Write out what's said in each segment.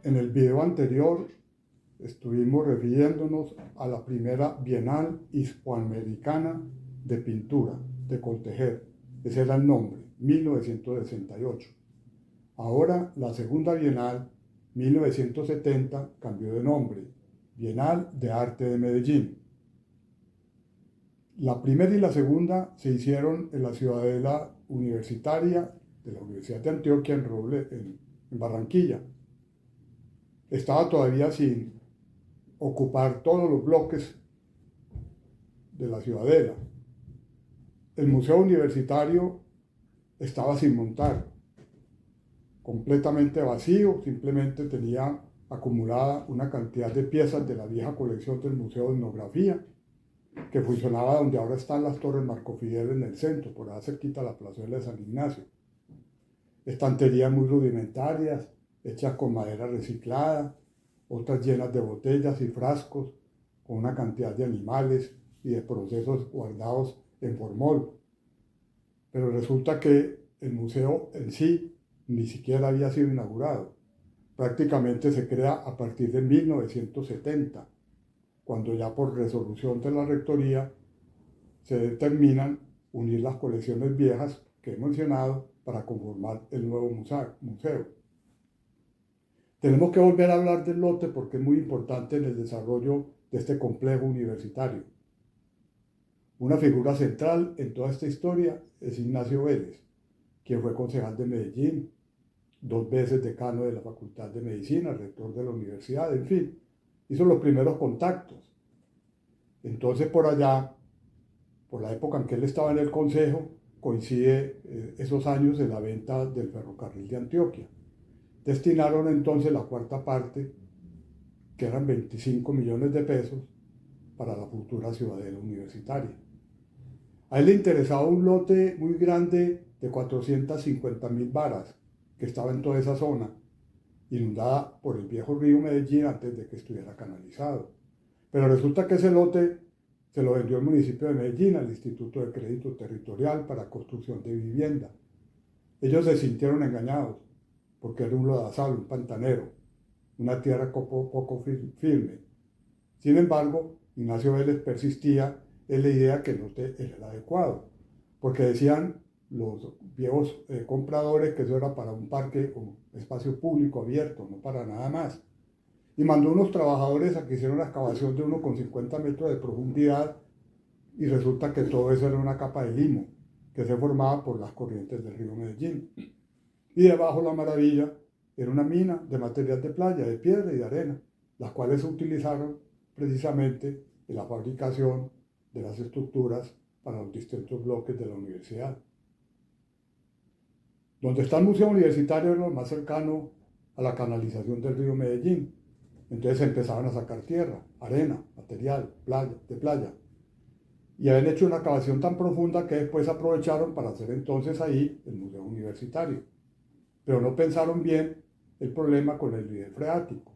En el video anterior estuvimos refiriéndonos a la primera Bienal Hispanoamericana de Pintura de Coltejer. Ese era el nombre, 1968. Ahora la segunda Bienal, 1970, cambió de nombre, Bienal de Arte de Medellín. La primera y la segunda se hicieron en la ciudadela universitaria de la Universidad de Antioquia en Barranquilla. Estaba todavía sin ocupar todos los bloques de la ciudadela. El museo universitario estaba sin montar, completamente vacío, simplemente tenía acumulada una cantidad de piezas de la vieja colección del Museo de Etnografía, que funcionaba donde ahora están las Torres Marco Fidel en el centro, por allá cerquita a la plazuela de San Ignacio. Estanterías muy rudimentarias, hechas con madera reciclada, otras llenas de botellas y frascos, con una cantidad de animales y de procesos guardados en formol. Pero resulta que el museo en sí ni siquiera había sido inaugurado. Prácticamente se crea a partir de 1970, cuando ya por resolución de la rectoría se determinan unir las colecciones viejas que he mencionado para conformar el nuevo museo. Tenemos que volver a hablar del lote porque es muy importante en el desarrollo de este complejo universitario. Una figura central en toda esta historia es Ignacio Vélez, quien fue concejal de Medellín, 2 veces decano de la Facultad de Medicina, rector de la universidad, en fin, hizo los primeros contactos. Entonces por allá, por la época en que él estaba en el consejo, coincide esos años de la venta del ferrocarril de Antioquia. Destinaron entonces la cuarta parte, que eran 25 millones de pesos, para la futura ciudadela universitaria. A él le interesaba un lote muy grande de 450.000 varas, que estaba en toda esa zona, inundada por el viejo río Medellín antes de que estuviera canalizado. Pero resulta que ese lote se lo vendió el municipio de Medellín al Instituto de Crédito Territorial para construcción de vivienda. Ellos se sintieron engañados, porque era un lodazal, un pantanero, una tierra poco firme. Sin embargo, Ignacio Vélez persistía en la idea que el lote era el adecuado, porque decían los viejos compradores que eso era para un parque o espacio público abierto, no para nada más. Y mandó unos trabajadores a que hicieran una excavación de 1,50 metros de profundidad y resulta que todo eso era una capa de limo que se formaba por las corrientes del río Medellín. Y debajo la maravilla era una mina de material de playa, de piedra y de arena, las cuales se utilizaron precisamente en la fabricación de las estructuras para los distintos bloques de la universidad. Donde está el museo universitario era lo más cercano a la canalización del río Medellín. Entonces empezaban a sacar tierra, arena, material, de playa. Y habían hecho una excavación tan profunda que después aprovecharon para hacer entonces ahí el museo universitario. Pero no pensaron bien el problema con el nivel freático.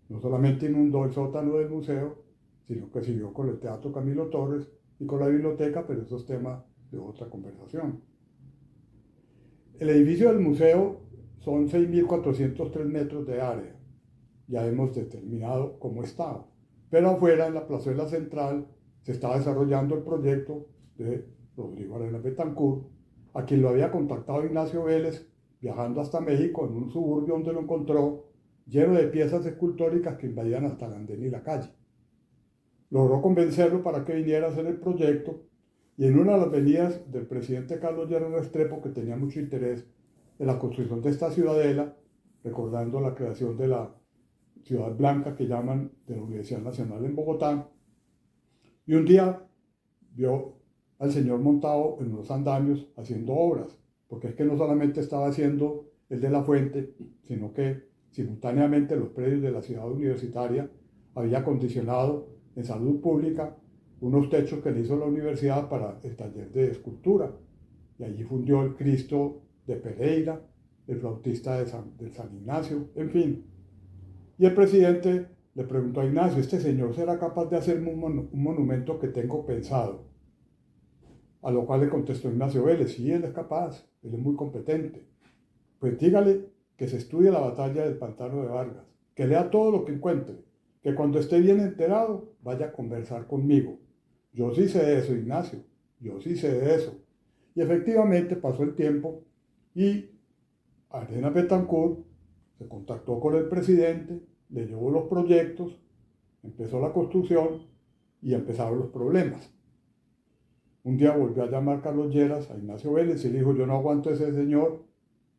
No solamente inundó el sótano del museo, sino que siguió con el Teatro Camilo Torres y con la biblioteca, pero eso es tema de otra conversación. El edificio del museo son 6.403 metros de área. Ya hemos determinado cómo estaba. Pero afuera, en la plazuela central, se estaba desarrollando el proyecto de Rodrigo Arenas Betancourt, a quien lo había contactado Ignacio Vélez viajando hasta México en un suburbio donde lo encontró lleno de piezas escultóricas que invadían hasta el andén y la calle. Logró convencerlo para que viniera a hacer el proyecto y en una de las venidas del presidente Carlos Lleras Restrepo, que tenía mucho interés en la construcción de esta ciudadela, recordando la creación de la Ciudad Blanca que llaman de la Universidad Nacional en Bogotá, y un día vio al señor montado en unos andamios haciendo obras, porque es que no solamente estaba haciendo el de la fuente, sino que simultáneamente los predios de la ciudad universitaria había acondicionado en salud pública unos techos que le hizo la universidad para el taller de escultura, y allí fundió el Cristo de Pereira, el flautista del San Ignacio, en fin. Y el presidente le preguntó a Ignacio: ¿este señor será capaz de hacerme un monumento que tengo pensado? A lo cual le contestó Ignacio Vélez: sí, él es capaz, él es muy competente. Pues dígale que se estudie la batalla del Pantano de Vargas, que lea todo lo que encuentre, que cuando esté bien enterado vaya a conversar conmigo. Yo sí sé de eso, Ignacio, yo sí sé de eso. Y efectivamente pasó el tiempo y Arena Betancourt se contactó con el presidente, le llevó los proyectos, empezó la construcción y empezaron los problemas. Un día volvió a llamar Carlos Lleras a Ignacio Vélez y le dijo: yo no aguanto a ese señor,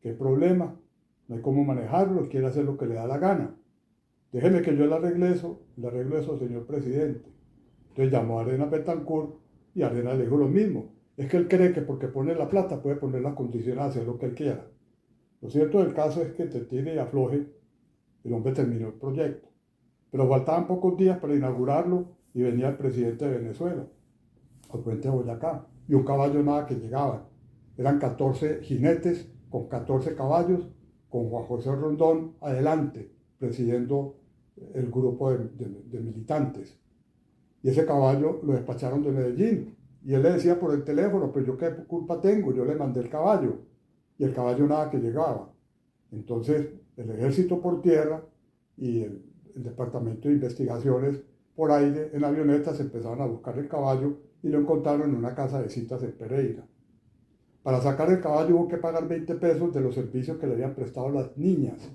¿qué problema? No hay cómo manejarlo, quiere hacer lo que le da la gana. Déjeme que yo le arregle eso, señor presidente. Entonces llamó a Arena Betancourt y Arena le dijo lo mismo. Es que él cree que porque pone la plata puede poner las condiciones a hacer lo que él quiera. Lo cierto del caso es que entre tire y afloje, el hombre terminó el proyecto. Pero faltaban pocos días para inaugurarlo y venía el presidente de Venezuela al puente de Boyacá y un caballo nada que llegaban. Eran 14 jinetes con 14 caballos, con Juan José Rondón adelante, presidiendo el grupo de militantes. Y ese caballo lo despacharon de Medellín. Y él le decía por el teléfono: pues yo qué culpa tengo, yo le mandé el caballo. Y el caballo nada que llegaba. Entonces el ejército por tierra y el departamento de investigaciones por aire en avionetas empezaron a buscar el caballo y lo encontraron en una casa de citas en Pereira. Para sacar el caballo hubo que pagar 20 pesos de los servicios que le habían prestado las niñas.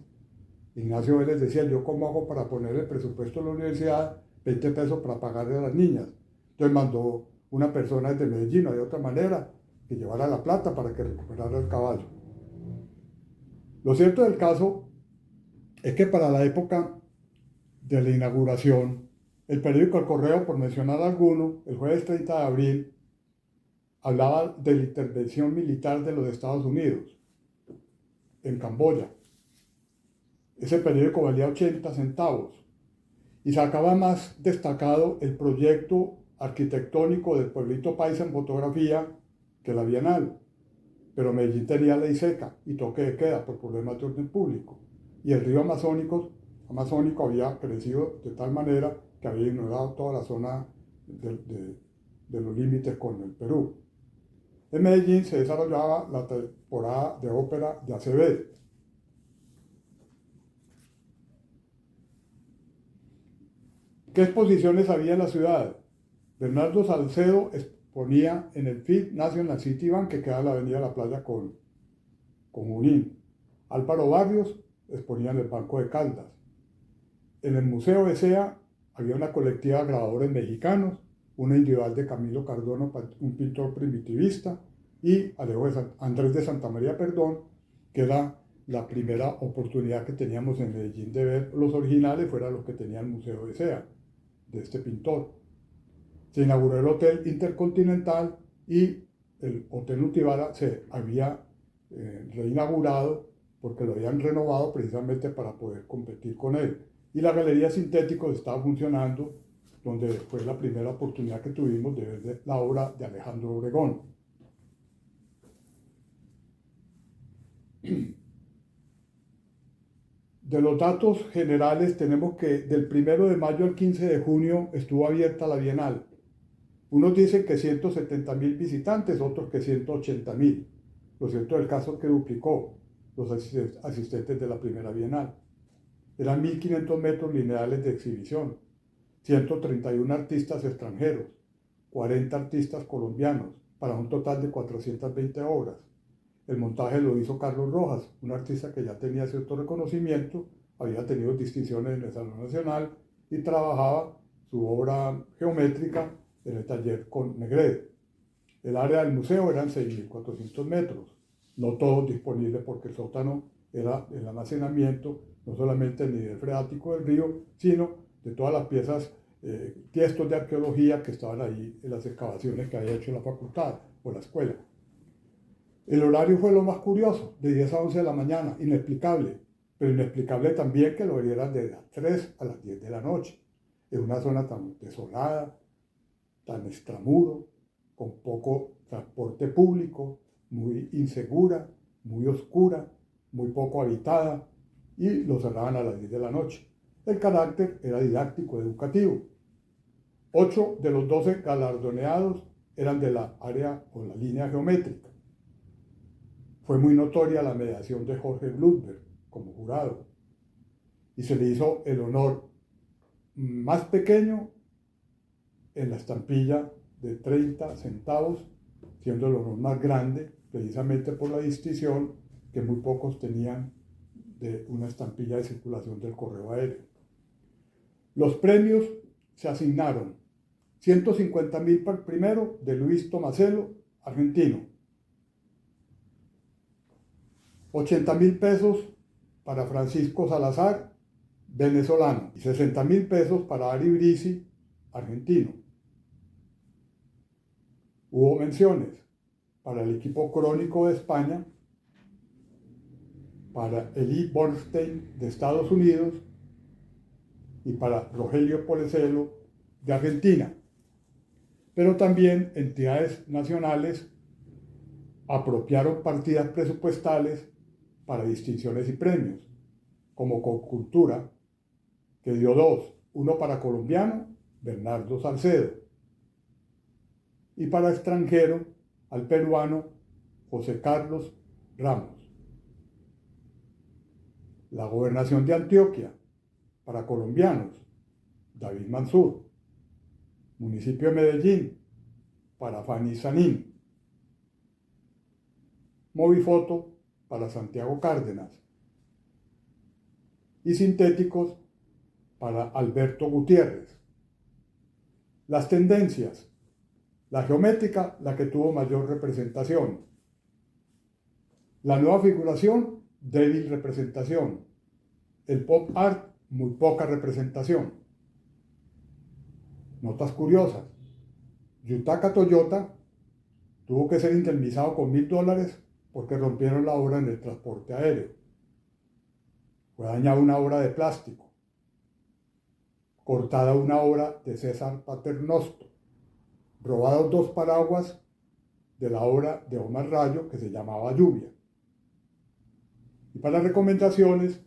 Ignacio Vélez decía: yo cómo hago para poner el presupuesto de la universidad, 20 pesos para pagarle a las niñas. Entonces mandó una persona desde Medellín, no había otra manera, que llevara la plata para que recuperara el caballo. Lo cierto del caso es que para la época de la inauguración, el periódico El Correo, por mencionar alguno, el jueves 30 de abril, hablaba de la intervención militar de los Estados Unidos en Camboya. Ese periódico valía 80 centavos y sacaba más destacado el proyecto arquitectónico del pueblito paisa en fotografía que la Bienal. Pero Medellín tenía ley seca y toque de queda por problemas de orden público. Y el río amazónico había crecido de tal manera que había inundado toda la zona de los límites con el Perú. En Medellín se desarrollaba la temporada de ópera de Acevedo. ¿Qué exposiciones había en la ciudad? Bernardo Salcedo exponía en el FIT National City Bank, que queda en la avenida La Playa con Junín. Álvaro Barrios exponía en el Banco de Caldas. En el Museo ESEA había una colectiva de grabadores mexicanos, una individual de Camilo Cardona, un pintor primitivista, y Andrés de Santa María Perdón, que era la primera oportunidad que teníamos en Medellín de ver los originales, fuera los que tenía el Museo ESEA, de este pintor. Se inauguró el Hotel Intercontinental y el Hotel Nutibara se había reinaugurado porque lo habían renovado precisamente para poder competir con él. Y la Galería Sintéticos estaba funcionando, donde fue la primera oportunidad que tuvimos de ver la obra de Alejandro Obregón. De los datos generales tenemos que del 1 de mayo al 15 de junio estuvo abierta la Bienal. Unos dicen que 170.000 visitantes, otros que 180.000. Lo cierto del caso es que duplicó los asistentes de la primera Bienal. Eran 1.500 metros lineales de exhibición, 131 artistas extranjeros, 40 artistas colombianos, para un total de 420 obras. El montaje lo hizo Carlos Rojas, un artista que ya tenía cierto reconocimiento, había tenido distinciones en el Salón Nacional y trabajaba su obra geométrica en el taller con Negrete. El área del museo eran 6.400 metros, no todos disponibles porque el sótano era el almacenamiento no solamente del nivel freático del río, sino de todas las piezas, tiestos de arqueología que estaban ahí en las excavaciones que había hecho la facultad o la escuela. El horario fue lo más curioso, de 10 a 11 de la mañana, inexplicable, pero inexplicable también que lo abrieran de las 3 a las 10 de la noche, en una zona tan desolada, tan extramuro, con poco transporte público, muy insegura, muy oscura, muy poco habitada, y lo cerraban a las 10 de la noche. El carácter era didáctico, educativo. 8 de los 12 galardoneados eran de la área o la línea geométrica. Fue muy notoria la mediación de Jorge Blutsberg, como jurado. Y se le hizo el honor más pequeño en la estampilla de 30 centavos, siendo el honor más grande precisamente por la distinción que muy pocos tenían de una estampilla de circulación del correo aéreo. Los premios se asignaron 150.000 para el primero, de Luis Tomaselo, argentino. 80.000 pesos para Francisco Salazar, venezolano. Y 60.000 pesos para Ari Brisi, argentino. Hubo menciones para el equipo crónico de España, para Elie Bornstein de Estados Unidos y para Rogelio Polecelo de Argentina. Pero también entidades nacionales apropiaron partidas presupuestales para distinciones y premios, como Colcultura, que dio dos, uno para colombiano, Bernardo Salcedo, y para extranjero, al peruano José Carlos Ramos. La gobernación de Antioquia, para colombianos, David Mansur. Municipio de Medellín, para Fanny Sanín. Movifoto, para Santiago Cárdenas. Y sintéticos, para Alberto Gutiérrez. Las tendencias. La geométrica, la que tuvo mayor representación. La nueva figuración, débil representación. El pop art, muy poca representación. Notas curiosas. Yutaka Toyota tuvo que ser indemnizado con $1.000 porque rompieron la obra en el transporte aéreo. Fue dañada una obra de plástico. Cortada una obra de César Paternoster. Robados 2 paraguas de la obra de Omar Rayo que se llamaba Lluvia. Y para recomendaciones,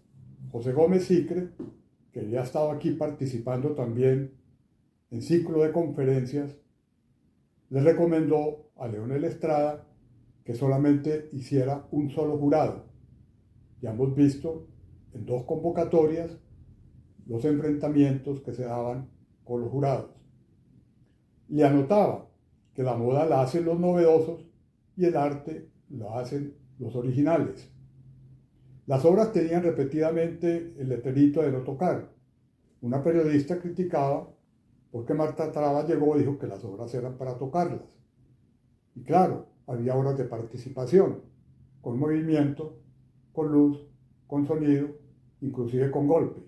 José Gómez Sicre, que había estado aquí participando también en ciclo de conferencias, le recomendó a Leonel Estrada que solamente hiciera un solo jurado. Ya hemos visto en 2 convocatorias los enfrentamientos que se daban con los jurados. Le anotaba que la moda la hacen los novedosos y el arte lo hacen los originales. Las obras tenían repetidamente el letrerito de no tocar. Una periodista criticaba porque Marta Traba llegó y dijo que las obras eran para tocarlas. Y claro, había obras de participación, con movimiento, con luz, con sonido, inclusive con golpe,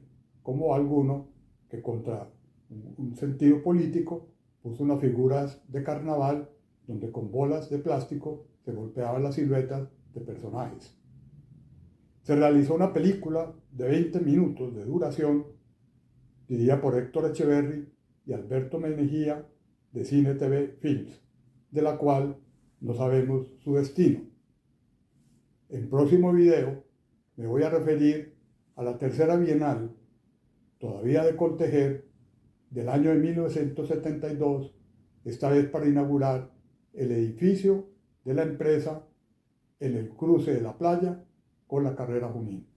como alguno que contra un sentido político puso unas figuras de carnaval donde con bolas de plástico se golpeaban las siluetas de personajes. Se realizó una película de 20 minutos de duración, dirigida por Héctor Echeverry y Alberto Mejía de Cine TV Films, de la cual no sabemos su destino. En el próximo video me voy a referir a la tercera Bienal, todavía de Coltejer, del año de 1972, esta vez para inaugurar el edificio de la empresa en el cruce de la playa con la carrera Junín.